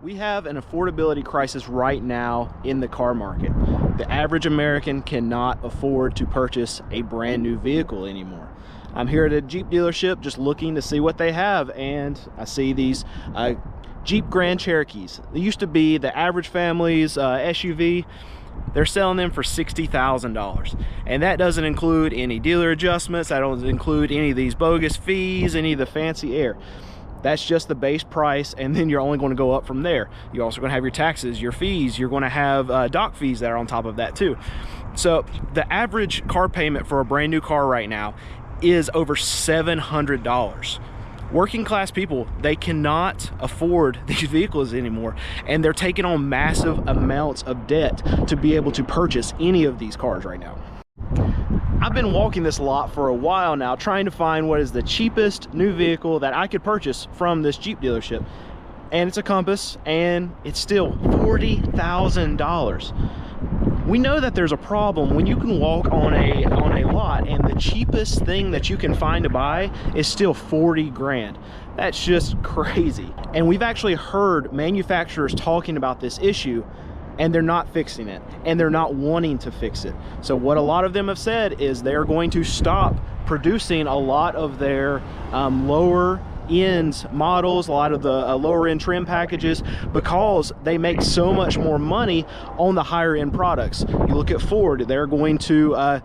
We have an affordability crisis right now in the car market. The average American cannot afford to purchase a brand new vehicle anymore. I'm here at a Jeep dealership just looking to see what they have, and I see these Jeep Grand Cherokees. They used to be the average family's SUV. They're selling them for $60,000, and that doesn't include any dealer adjustments. That doesn't include any of these bogus fees, any of the fancy air. That's just the base price, and then you're only going to go up from there. You're also going to have your taxes, your fees. You're going to have dock fees that are on top of that too. So the average car payment for a brand new car right now is over $700. Working class people, they cannot afford these vehicles anymore, and they're taking on massive amounts of debt to be able to purchase any of these cars right now. I've been walking this lot for a while now, trying to find what is the cheapest new vehicle that I could purchase from this Jeep dealership. And it's a Compass, and it's still $40,000. We know that there's a problem when you can walk on a lot and the cheapest thing that you can find to buy is still 40 grand. That's just crazy. And we've actually heard manufacturers talking about this issue, and they're not fixing it, and they're not wanting to fix it. So what a lot of them have said is they're going to stop producing a lot of their lower end models, a lot of the lower end trim packages, because they make so much more money on the higher end products. You look at Ford, they're going to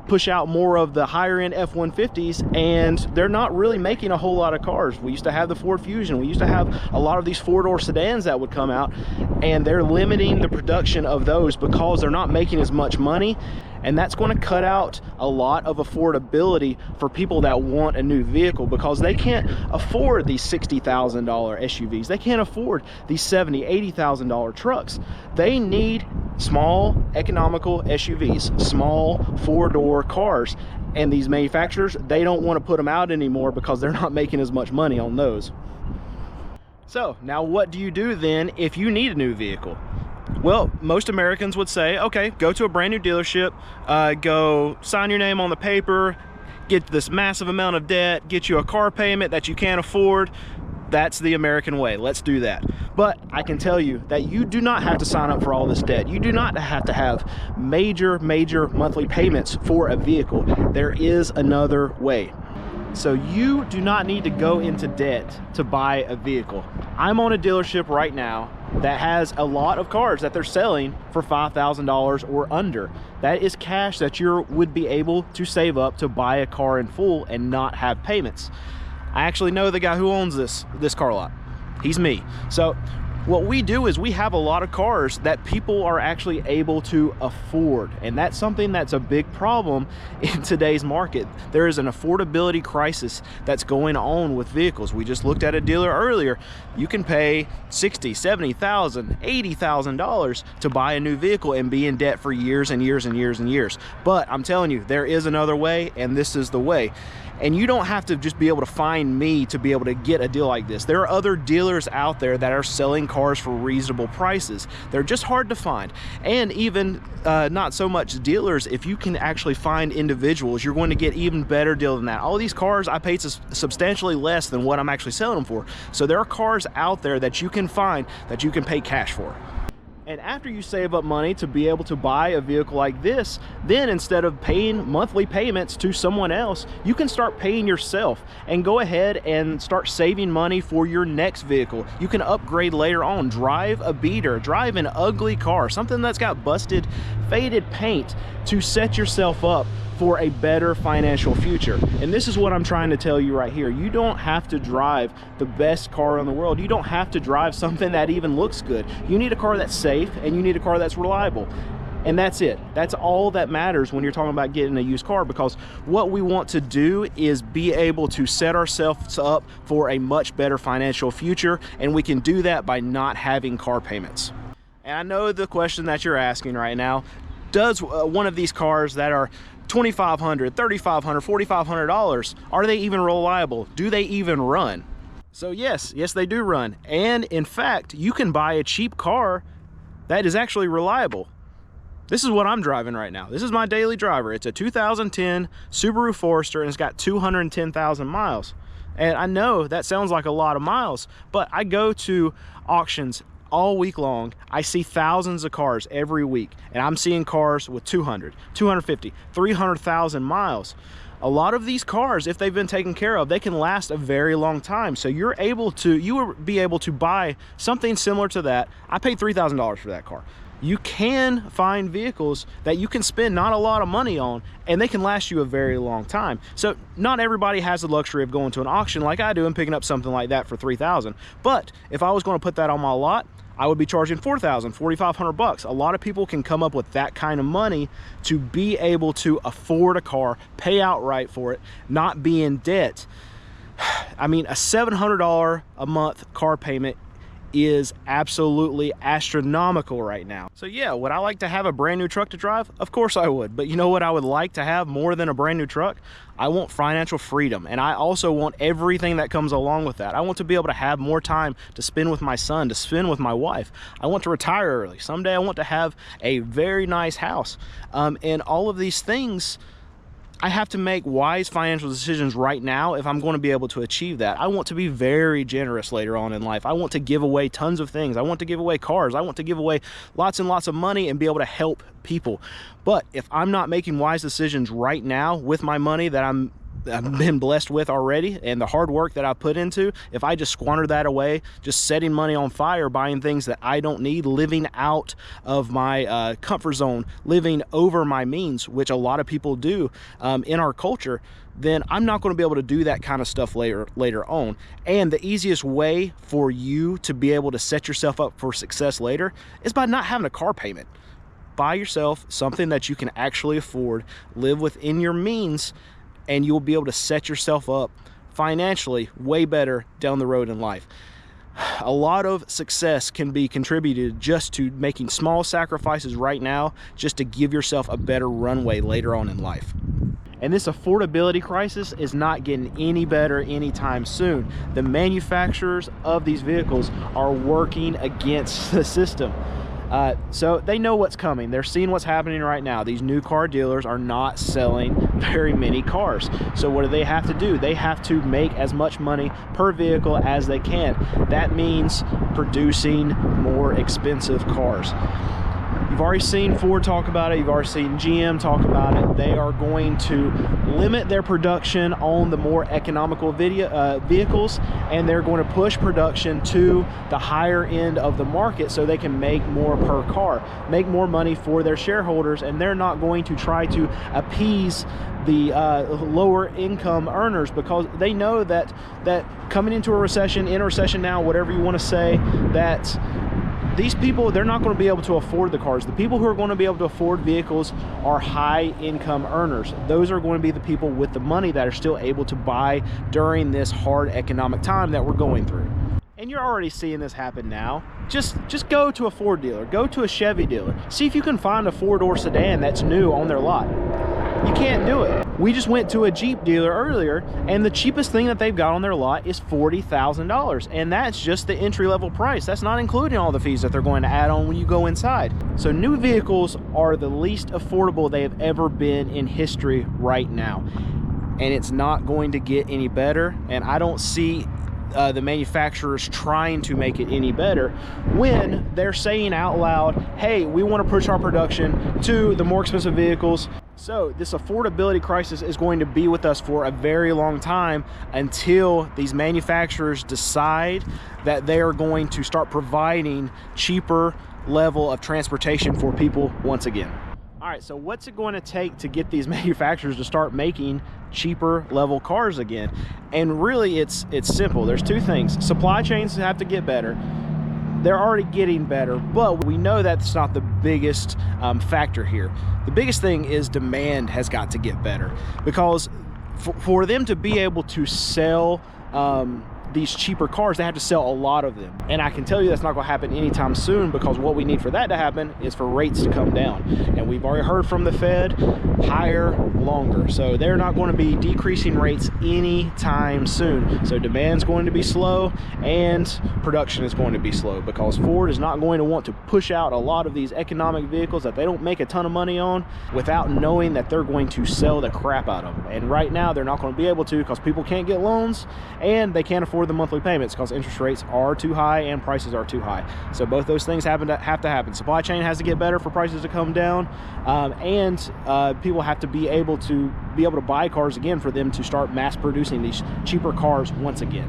push out more of the higher end F-150s, and they're not really making a whole lot of cars. We used to have the Ford Fusion. We used to have a lot of these four-door sedans that would come out, and they're limiting the production of those because they're not making as much money. And that's going to cut out a lot of affordability for people that want a new vehicle, because they can't afford these $60,000 SUVs. They can't afford these $70,000, $80,000 trucks. They need small, economical SUVs, small four-door cars. And these manufacturers, they don't want to put them out anymore because they're not making as much money on those. So now what do you do then if you need a new vehicle? Well, most Americans would say, okay, go to a brand new dealership, go sign your name on the paper, get this massive amount of debt, get you a car payment that you can't afford. That's the American way. Let's do that. But I can tell you that you do not have to sign up for all this debt. You do not have to have major monthly payments for a vehicle. There is another way. So you do not need to go into debt to buy a vehicle. I'm on a dealership right now that has a lot of cars that they're selling for $5,000 or under. That is cash that you would be able to save up to buy a car in full and not have payments. I actually know the guy who owns this car lot. He's me. So what we do is we have a lot of cars that people are actually able to afford, and that's something that's a big problem in today's market. There is an affordability crisis that's going on with vehicles. We just looked at a dealer earlier. You can pay $60,000, $70,000, $80,000 to buy a new vehicle and be in debt for years and years and years and years. But I'm telling you, there is another way, and this is the way. And you don't have to just be able to find me to be able to get a deal like this. There are other dealers out there that are selling cars for reasonable prices. They're just hard to find. And even not so much dealers, if you can actually find individuals, you're going to get even better deal than that. All these cars I paid substantially less than what I'm actually selling them for. So there are cars out there that you can find that you can pay cash for. And after you save up money to be able to buy a vehicle like this, then instead of paying monthly payments to someone else, you can start paying yourself and go ahead and start saving money for your next vehicle. You can upgrade later on, drive a beater, drive an ugly car, something that's got busted, faded paint, to set yourself up for a better financial future. And this is what I'm trying to tell you right here. You don't have to drive the best car in the world. You don't have to drive something that even looks good. You need a car that's safe, and you need a car that's reliable. And that's it. That's all that matters when you're talking about getting a used car, because what we want to do is be able to set ourselves up for a much better financial future, and we can do that by not having car payments. And I know the question that you're asking right now, does one of these cars that are $2,500, $3,500, $4,500, are they even reliable? Do they even run? So yes, they do run. And in fact, you can buy a cheap car that is actually reliable. This is what I'm driving right now. This is my daily driver. It's a 2010 Subaru Forester, and it's got 210,000 miles. And I know that sounds like a lot of miles, but I go to auctions all week long, I see thousands of cars every week, and I'm seeing cars with 200, 250, 300,000 miles. A lot of these cars, if they've been taken care of, they can last a very long time. So you will be able to buy something similar to that. I paid $3,000 for that car. You can find vehicles that you can spend not a lot of money on, and they can last you a very long time. So not everybody has the luxury of going to an auction like I do and picking up something like that for $3,000. But if I was going to put that on my lot, I would be charging $4,000, $4,500. A lot of people can come up with that kind of money to be able to afford a car, pay outright for it, not be in debt. I mean, a $700 a month car payment is absolutely astronomical right now. So yeah, would I like to have a brand new truck to drive? Of course I would. But you know what I would like to have more than a brand new truck? I want financial freedom, and I also want everything that comes along with that. I want to be able to have more time to spend with my son, to spend with my wife. I want to retire early. Someday I want to have a very nice house. And all of these things, I have to make wise financial decisions right now if I'm going to be able to achieve that. I want to be very generous later on in life. I want to give away tons of things. I want to give away cars. I want to give away lots and lots of money and be able to help people. But if I'm not making wise decisions right now with my money that I've been blessed with already, and the hard work that I put into, if I just squander that away, just setting money on fire, buying things that I don't need, living out of my comfort zone, living over my means, which a lot of people do in our culture, then I'm not going to be able to do that kind of stuff later on. And the easiest way for you to be able to set yourself up for success later is by not having a car payment. Buy yourself something that you can actually afford, live within your means, and you'll be able to set yourself up financially way better down the road in life. A lot of success can be contributed just to making small sacrifices right now, just to give yourself a better runway later on in life. And this affordability crisis is not getting any better anytime soon. The manufacturers of these vehicles are working against the system. So they know what's coming. They're seeing what's happening right now. These new car dealers are not selling very many cars. So what do they have to do? They have to make as much money per vehicle as they can. That means producing more expensive cars. You've already seen Ford talk about it. You've already seen GM talk about it. They are going to limit their production on the more economical vehicles, and they're going to push production to the higher end of the market so they can make more per car, make more money for their shareholders, and they're not going to try to appease the lower income earners, because they know that coming into a recession, in a recession now, whatever you want to say, that these people, they're not going to be able to afford the cars. The people who are going to be able to afford vehicles are high income earners. Those are going to be the people with the money that are still able to buy during this hard economic time that we're going through. And you're already seeing this happen now. Just go to a Ford dealer, go to a Chevy dealer, see if you can find a four-door sedan that's new on their lot. You can't do it. We just went to a Jeep dealer earlier, and the cheapest thing that they've got on their lot is $40,000, and that's just the entry-level price. That's not including all the fees that they're going to add on when you go inside. So new vehicles are the least affordable they have ever been in history right now, and it's not going to get any better. And I don't see the manufacturers trying to make it any better when they're saying out loud, hey, we want to push our production to the more expensive vehicles. So this affordability crisis is going to be with us for a very long time, until these manufacturers decide that they are going to start providing cheaper level of transportation for people once again. All right, so what's it going to take to get these manufacturers to start making cheaper level cars again? And really, it's simple. There's two things. Supply chains have to get better. They're already getting better, but we know that's not the biggest factor here. The biggest thing is demand has got to get better, because for them to be able to sell these cheaper cars, they have to sell a lot of them. And I can tell you that's not going to happen anytime soon, because what we need for that to happen is for rates to come down. And we've already heard from the Fed, higher, longer. So they're not going to be decreasing rates anytime soon. So demand's going to be slow, and production is going to be slow, because Ford is not going to want to push out a lot of these economic vehicles that they don't make a ton of money on without knowing that they're going to sell the crap out of them. And right now they're not going to be able to, because people can't get loans and they can't afford afford the monthly payments because interest rates are too high and prices are too high. So both those things have to happen. Supply chain has to get better for prices to come down, and people have to be able to buy cars again for them to start mass producing these cheaper cars once again.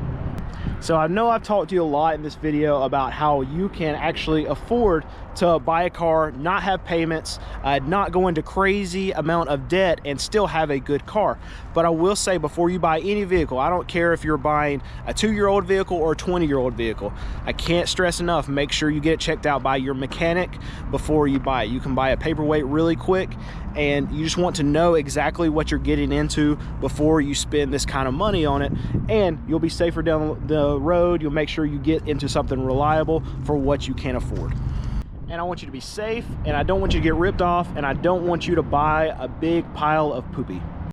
So I know I've talked to you a lot in this video about how you can actually afford to buy a car, not have payments, not go into crazy amount of debt, and still have a good car. But I will say, before you buy any vehicle, I don't care if you're buying a 2-year-old vehicle or a 20-year-old vehicle, I can't stress enough, make sure you get it checked out by your mechanic before you buy it. You can buy a paperweight really quick, and you just want to know exactly what you're getting into before you spend this kind of money on it, and you'll be safer down the road. You'll make sure you get into something reliable for what you can afford. And I want you to be safe, and I don't want you to get ripped off, and I don't want you to buy a big pile of poopy.